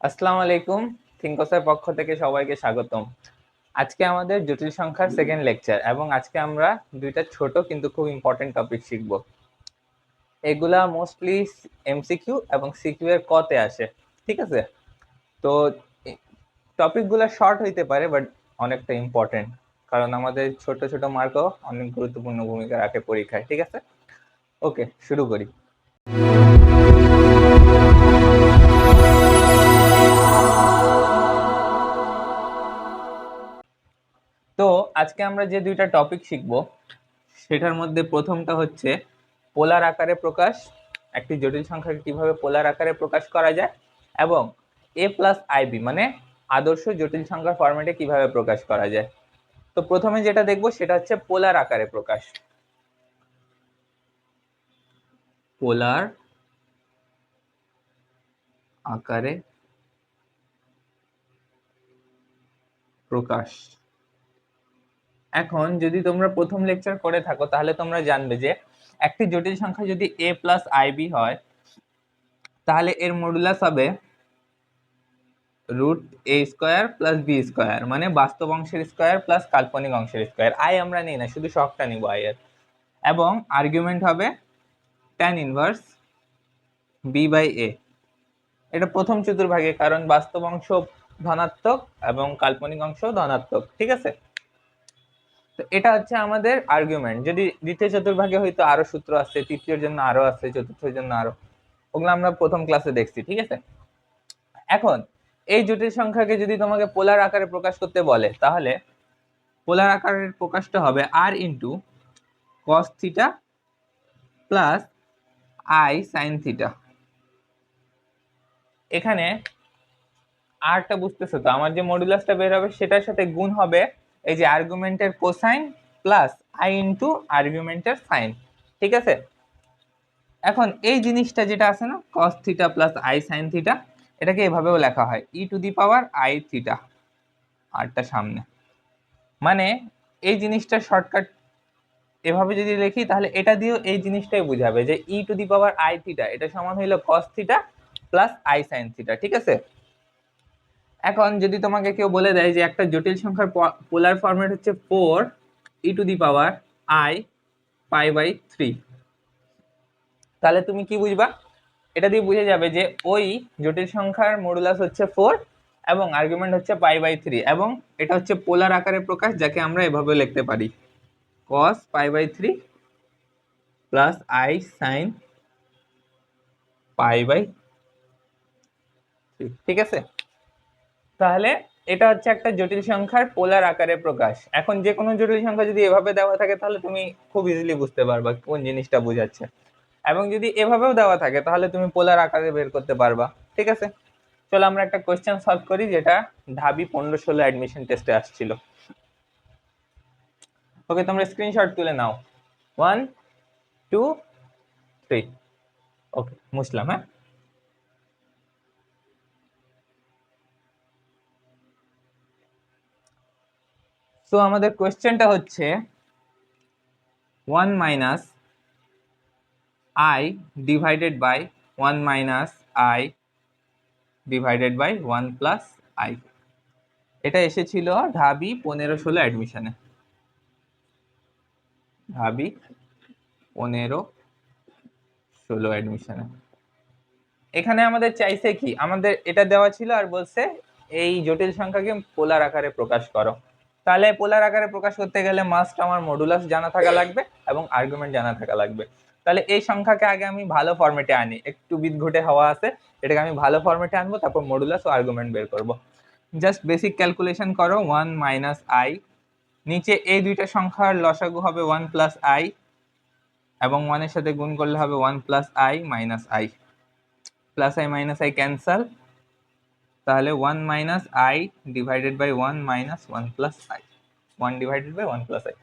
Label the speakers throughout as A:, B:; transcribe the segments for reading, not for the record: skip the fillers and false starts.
A: আসসালামু আলাইকুম। থিঙ্কসের পক্ষ থেকে সবাইকে স্বাগতম। আজকে আমাদের জটিল সংখ্যার সেকেন্ড লেকচার এবং আজকে আমরা দুইটা ছোট কিন্তু খুব ইম্পর্টেন্ট টপিক শিখব। এগুলা মোস্টলি এমসিকিউ এবং সিকিউ এর কতে আসে, ঠিক আছে? তো টপিকগুলো শর্ট হইতে পারে বাট অনেকটা ইম্পর্টেন্ট, কারণ আমাদের ছোট ছোট মার্কও অনেক গুরুত্বপূর্ণ ভূমিকা রাখে পরীক্ষায়, ঠিক আছে? ওকে, শুরু করি। তো আজকে আমরা যে দুইটা টপিক শিখব সেটার মধ্যে প্রথমটা হচ্ছে পোলার আকারে প্রকাশ, একটি জটিল সংখ্যাকে কিভাবে পোলার আকারে প্রকাশ করা যায়, এবং এ প্লাস আইবি মানে আদর্শ জটিল সংখ্যার ফরম্যাটে কিভাবে প্রকাশ করা যায়। তো প্রথমে যেটা দেখব সেটা হচ্ছে পোলার আকারে প্রকাশ। পোলার আকারে প্রকাশ। এখন যদি তোমরা প্রথম লেকচার করে থাকো তাহলে তোমরা জানবে যে একটি জটিল সংখ্যা যদি এ প্লাস আইবি হয় তাহলে এর মডুলাস হবে রুট এ স্কোয়ার প্লাস বি স্কোয়ার, মানে বাস্তব অংশের স্কোয়ার প্লাস কাল্পনিক অংশের স্কোয়ার। আই আমরা নিই না, শুধু শখটা নিব আই এর। এবং আর্গুমেন্ট হবে tan ইনভার্স বি বাই এ। এটা প্রথম চতুর্ভাগে, কারণ বাস্তব অংশ ধনাত্মক এবং কাল্পনিক অংশ ধনাত্মক, ঠিক আছে? তো এটা হচ্ছে আমাদের আর্গুমেন্ট। যদি দ্বিতীয় চতুর্ভাগে হয়তো আরো সূত্র আছে, তৃতীয়র জন্য আরো আছে, চতুর্থের জন্য আরো, ওগুলো আমরা প্রথম ক্লাসে দেখছি, ঠিক আছে? এখন এই জটিল সংখ্যাকে যদি তোমাকে পোলার আকারে প্রকাশ করতে বলে তাহলে পোলার আকারের প্রকাশটা হবে r into cos theta plus i sine theta. এখানে আরটা বুঝতেছো তো, আমার যে মডুলাসটা বের হবে সেটার সাথে গুণ হবে এই যে আর্গুমেন্টের কোসাইন প্লাস আই ইন্টু আর্গুমেন্টের সাইন, ঠিক আছে? এখন এই জিনিসটা যেটা আছে না, cos theta plus i sine theta, এটাকে এভাবেও লেখা হয় e to the power i theta, আরটা সামনে। মানে এই জিনিসটা শর্টকাট এভাবে যদি লিখি তাহলে এটা দিয়েও এই জিনিসটাই বুঝাবে যে e to the power i theta এটা সমান হইলো cos theta plus i sine theta, ঠিক আছে? এখন যদি তোমাকে কেউ বলে দেয় যে একটা জটিল সংখ্যার পোলার ফরম্যাট হচ্ছে 4 e to the power i pi by 3, তাহলে তুমি কি বুঝবা? এটা দিয়ে বুঝে যাবে যে ওই জটিল সংখ্যার মডুলাস হচ্ছে 4 এবং আর্গুমেন্ট হচ্ছে পাই বাই 3, এবং এটা হচ্ছে পোলার আকারে প্রকাশ, যাকে আমরা এভাবে লিখতে পারি cos pi by 3 plus i sine pi by 3, ঠিক আছে? তাহলে এটা হচ্ছে একটা জটিল সংখ্যার পোলার আকারে প্রকাশ। এখন যে কোনো জটিল সংখ্যা যদি এভাবে দেওয়া থাকে তাহলে তুমি খুব ইজিলি বুঝতে পারবা কোন জিনিসটা বোঝাচ্ছে, এবং যদি এভাবেও দেওয়া থাকে তাহলে তুমি পোলার আকারে বের করতে পারবা, ঠিক আছে? চলো আমরা একটা কোয়েশ্চেন সলভ করি যেটা ঢাবি 15-16 অ্যাডমিশন টেস্টে আসছিল। ওকে, তোমরা স্ক্রিনশট তুলে নাও। 1 2 3। ওকে, মুছলাম, হ্যাঁ। সো আমাদের কোয়েশ্চেনটা হচ্ছে 1 minus i divided by 1 minus i divided by 1 plus i. এটা এসেছিল ঢাবি 15-16 অ্যাডমিশনে, ঢাবি 15-16 অ্যাডমিশনে। এখানে আমাদের চাইছে কি, আমাদের এটা দেওয়া ছিল আর বলছে এই জটিল সংখ্যাকে পোলার আকারে প্রকাশ করো। তাহলে পোলার আকারে প্রকাশ করতে গেলে মাস্ট আমার মডুলাস জানা থাকা লাগবে এবং আর্গুমেন্ট জানা থাকা লাগবে। তাহলে এই সংখ্যাকে আগে আমি ভালো ফরম্যাটে আনি, একটু বিদঘুটে হওয়া আছে, এটাকে আমি ভালো ফরম্যাটে আনবো, তারপর মডুলাস ও আর্গুমেন্ট বের করব। জাস্ট বেসিক ক্যালকুলেশন করো, 1 মাইনাস আই, নিচে এই দুইটা সংখ্যার লসাগু হবে 1 প্লাস আই, এবং 1 এর সাথে গুণ করলে হবে 1 plus i minus i, plus i minus i cancel, তাহলে 1 minus i divided by 1 minus 1 plus i, 1 divided by 1 plus i.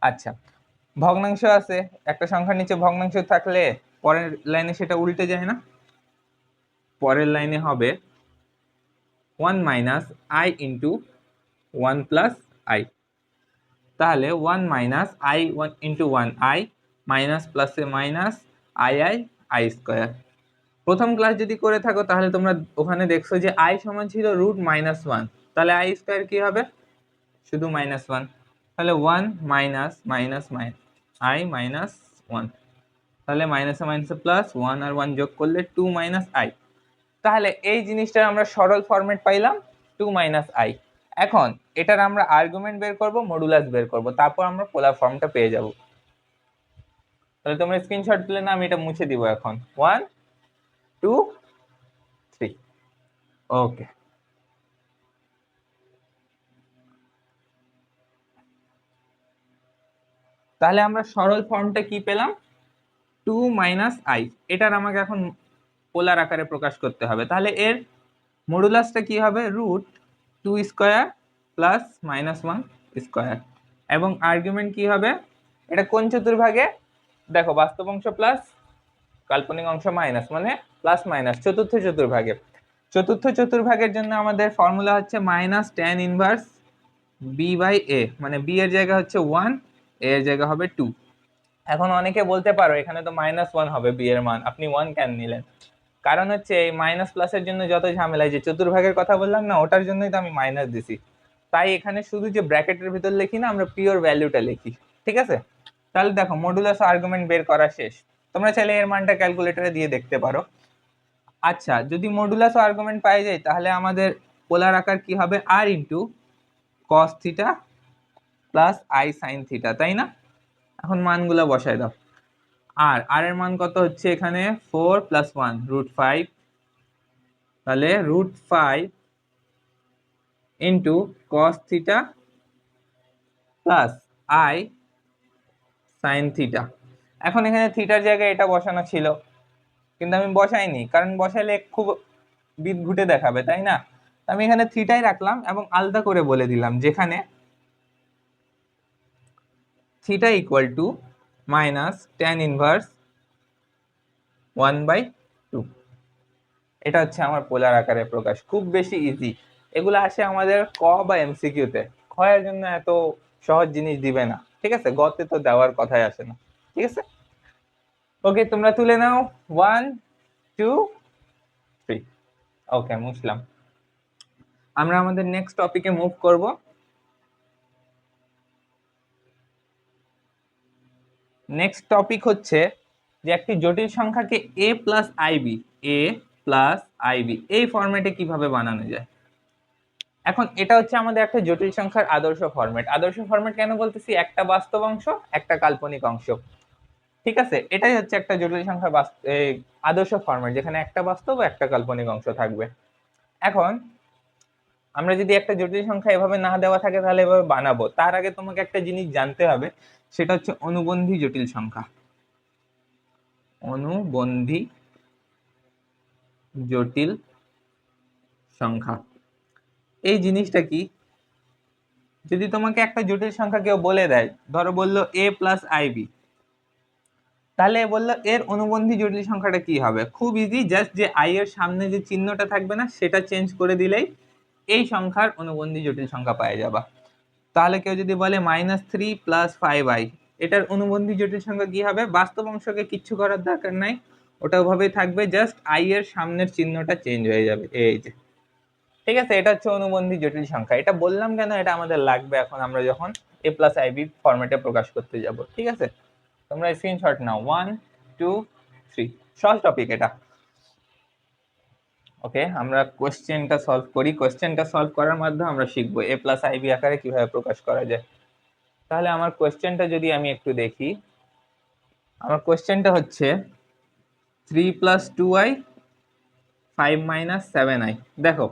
A: আচ্ছা, ভগ্নাংশ আছে, একটা সংখ্যার নিচে ভগ্নাংশ থাকলে পরের লাইনে সেটা উল্টে যায় না? পরের লাইনে হবে 1 minus i into 1 plus i, তাহলে 1 minus i 1 into 1 i minus প্লাসে minus i i i square. প্রথম ক্লাস যদি করে থাকো তাহলে তোমরা ওখানে দেখছো যে i সমান ছিল √-1, তাহলে i স্কয়ার কি হবে, শুধু -1, তাহলে 1 মাইনাস মাইনাস i -1, তাহলে মাইনাসে মাইনাসে প্লাস, 1 আর 1 যোগ করলে 2 - i। তাহলে এই জিনিসটার আমরা সরল ফরম্যাট পাইলাম 2 - i। এখন এটার আমরা আর্গুমেন্ট বের করব, মডুলাস বের করব, তারপর আমরা পোলার ফর্মটা পেয়ে যাব। তাহলে তোমরা স্ক্রিনশট দিলে না, আমি এটা মুছে দিব এখন। 1 2 3, ওকে। তাহলে আমরা সরল ফর্মটা কি পেলাম, 2 - i। এটার আমাকে এখন পোলার আকারে প্রকাশ করতে হবে। তাহলে এর মডুলাসটা কি হবে, √2² প্লাস -1 স্কয়ার, এবং আর্গুমেন্ট কি হবে, এটা কোন চতুর্ভাগে, দেখো বাস্তব অংশ প্লাস কাল্পনিক অংশ মাইনাস, মানে প্লাস মাইনাস চতুর্থ চতুর্ভাগে। চতুর্থ চতুর্ভাগের জন্য আমাদের ফর্মুলা হচ্ছে -tan−1 b/a, মানে b এর জায়গা হচ্ছে 1, a এর জায়গা হবে 2। এখন অনেকে বলতে পারো এখানে তো -1 হবে b এর মান, আপনি 1 কেন নিলেন? কারণ হচ্ছে এই মাইনাস প্লাসের জন্য যত ঝামেলা, যে চতুর্ভাগের কথা বললাম না, ওটার জন্যই তো আমি মাইনাস দিছি। তাই এখানে শুধু যে ব্র্যাকেটের ভিতর লিখি না, আমরা পিওর ভ্যালুটা লিখি, ঠিক আছে? তাহলে দেখো মডুলাস আর্গুমেন্ট বের করা শেষ। তোমরা চাইলে এর মানটা ক্যালকুলেটরে দিয়ে দেখতে পারো। আচ্ছা, যদি মডুলাস আর্গুমেন্ট পাই যাই, তাহলে আমাদের পোলার আকার কি হবে, r into cos theta plus i sin theta, তাই না? এখন মানগুলো বসাই দাও। আর এর মান কত হচ্ছে এখানে, 4 + 1 √5, তাহলে √5 into cos theta plus i sin theta. এখন এখানে থিটার জায়গায় এটা বসানো ছিল, কিন্তু আমি বসাইনি, কারণ বসাইলে খুব বিদঘুটে দেখাবে, তাই না? আমি এখানে থিটাই রাখলাম এবং আলাদা করে বলে দিলাম, যেখানে থিটা ইকুয়াল টু -tan−1/2। এটা হচ্ছে আমার পোলার আকারে প্রকাশ, খুব বেশি ইজি। এগুলো আসে আমাদের ক বা এমসিকিউতে, ক্ষয়ের জন্য এত সহজ জিনিস দিবে না, ঠিক আছে? গতে তো দেওয়ার কথাই আসে না, ঠিক আছে? ওকে, তোমরা তুলে নাও 1 2 3, ওকে, মুছলাম। আমরা আমাদের নেক্সট টপিকে মুভ করব। নেক্সট টপিক হচ্ছে যে একটি জটিল সংখ্যাকে a প্লাস আইবি এই ফরম্যাটে কিভাবে বানানো যায়। এখন এটা হচ্ছে আমাদের একটা জটিল সংখ্যার আদর্শ ফরম্যাট। আদর্শ ফরম্যাট কেন বলতেছি, একটা বাস্তব অংশ একটা কাল্পনিক অংশ, ঠিক আছে? এটাই হচ্ছে একটা জটিল সংখ্যার আদর্শ ফরম্যাট, যেখানে একটা বাস্তব ও একটা কাল্পনিক অংশ থাকবে। এখন আমরা যদি একটা জটিল সংখ্যা এভাবে না দেওয়া থাকে তাহলে এভাবে বানাবো, তার আগে তোমাকে একটা জিনিস জানতে হবে, সেটা হচ্ছে অনুবন্ধী জটিল সংখ্যা। অনুবন্ধী জটিল সংখ্যা এই জিনিসটা কি? যদি তোমাকে একটা জটিল সংখ্যা কেউ বলে দেয়, ধরো বললো a প্লাস আইবি, তাহলে বললো এর অনুবন্ধী জটিল সংখ্যাটা কি হবে? খুব ইজি, জাস্ট যে i এর সামনে যে চিহ্নটা থাকবে না, সেটা চেঞ্জ করে দিলেই এই সংখ্যার অনুবন্ধী জটিল সংখ্যা পাওয়া যাবে। তাহলে কেউ যদি বলে -3 + 5i, এটার অনুবন্ধী জটিল সংখ্যা কি হবে? বাস্তব অংশকে কিচ্ছু করার দরকার নাই, ওটা ওভাবেই থাকবে, জাস্ট i এর সামনের চিহ্নটা চেঞ্জ হয়ে যাবে, এই যে, ঠিক আছে? এটা হচ্ছে অনুবন্ধী জটিল সংখ্যা। এটা বললাম কেন, এটা আমাদের লাগবে এখন আমরা যখন a প্লাস আইবি ফরম্যাটে প্রকাশ করতে যাব, ঠিক আছে? তোমরা স্ক্রিনশট নাও, 1 2 3, সহজ টপিক এটা। ওকে, আমরা কোশ্চেনটা সলভ করি। কোশ্চেনটা সলভ করার মাধ্যমে আমরা শিখবো a প্লাস আইবি আকারে কিভাবে প্রকাশ করা যায়। তাহলে আমার কোশ্চেনটা যদি আমি একটু দেখি, আমার কোশ্চেনটা হচ্ছে 3 + 2i 5 - 7i। দেখো,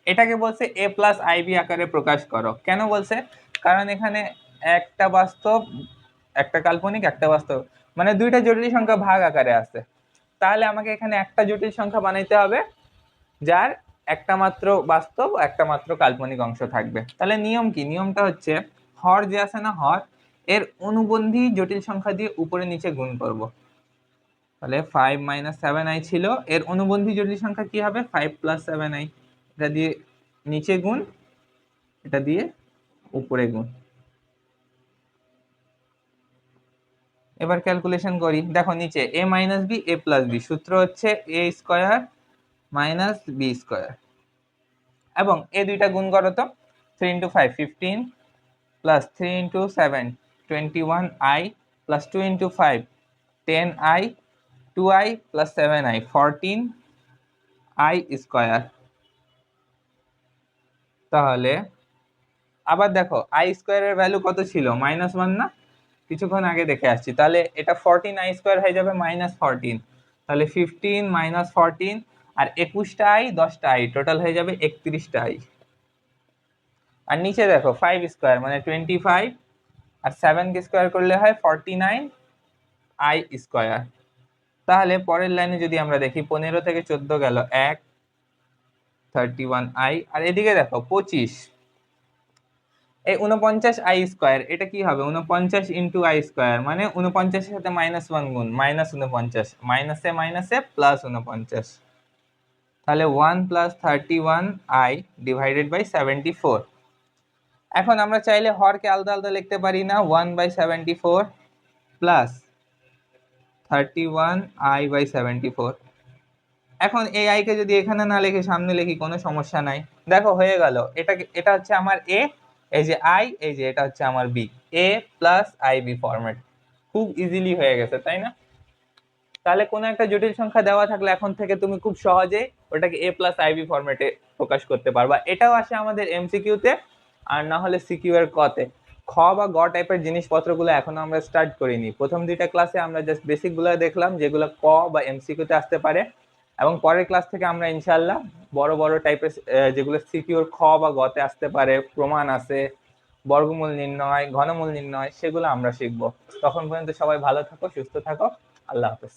A: এটাকে বলছে a প্লাস আইবি আকারে প্রকাশ করো। কেন বলছে? কারণ এখানে একটা বাস্তব একটা কাল্পনিক একটা বাস্তব, মানে দুইটা জটিল সংখ্যা ভাগ আকারে আছে। তাহলে আমাকে এখানে একটা জটিল সংখ্যা বানাইতে হবে যার একটা মাত্র বাস্তব একটা মাত্র কাল্পনিক অংশ থাকবে। তাহলে নিয়ম কি? নিয়মটা হচ্ছে, হর যে আছে না, হর এর অনুবন্ধী জটিল সংখ্যা দিয়ে উপরে নিচে গুণ করব। তাহলে 5 - 7i ছিল, এর অনুবন্ধী জটিল সংখ্যা কি হবে, 5 + 7i। এটা দিয়ে নিচে গুণ, এটা দিয়ে উপরে গুণ, এবার ক্যালকুলেশন করি, দেখো নিচে a minus b a plus b, সূত্র হচ্ছে a square minus b square, এবং এ দুইটা গুণ করো তো, 3 into 5 15 plus 3 into 7 21i plus 2 into 5 10i 2i plus 7i 14i square. তাহলে আবার দেখো আই স্কোয়ারের ভ্যালু কত ছিল, -1 না, কিছুক্ষণ আগে দেখে আসছি, তাহলে এটা 14i স্কোয়ার হয়ে যাবে -14, তাহলে 15 - 14 আর 21টা আই 10টা আই টোটাল হয়ে যাবে 31টা আই। আর নিচে দেখো 5 স্কোয়ার মানে 25 আর 7 কে স্কোয়ার করলে হয় 49i স্কোয়ার। তাহলে পরের লাইনে যদি আমরা দেখি 15 থেকে 14 গেল 1 31i, আর এদিকে দেখো 25, এই 49i স্কোয়ার এটা কি হবে, 49 ইন্টু আই স্কোয়ার মানে 49 এর সাথে -1 গুণ, -49, মাইনাসে মাইনাসে প্লাস 49, তাহলে 1 প্লাস 31i ডিভাইডেড বাই 74। এখন আমরা চাইলে হরকে আলাদা আলাদা লিখতে পারি না, 1/74 প্লাস 31i/74। এখন এই আই কে যদি এখানে না লিখে সামনে লিখি কোনো সমস্যা নাই, দেখো হয়ে গেল, এটা হচ্ছে আমার এ, এই যে আই, এই যে এটা হচ্ছে আমার b, a plus i b format, খুব ইজিলি হয়ে গেছে তাই না? তাহলে কোনো একটা জটিল সংখ্যা দেওয়া থাকলে এখন থেকে তুমি খুব সহজেই ওটাকে এ প্লাস আইবি ফরম্যাটে প্রকাশ করতে পারবা। এটাও আসে আমাদের এমসিকিউতে, আর না হলে সিকিউ এর কতে। খ বা গ টাইপের জিনিসপত্রগুলো এখনো আমরা স্টার্ট করিনি, প্রথম দুইটা ক্লাসে আমরা জাস্ট বেসিক গুলো দেখলাম যেগুলো ক বা এমসিকিউতে আসতে পারে, এবং পরের ক্লাস থেকে আমরা ইনশাল্লাহ বড় বড় টাইপের যেগুলো সিকিউর খ বা গতে আসতে পারে, প্রমাণ আছে, বর্গমূল নির্ণয়, ঘনমূল নির্ণয়, সেগুলো আমরা শিখবো। তখন পর্যন্ত সবাই ভালো থাকো, সুস্থ থাকো, আল্লাহ হাফেজ।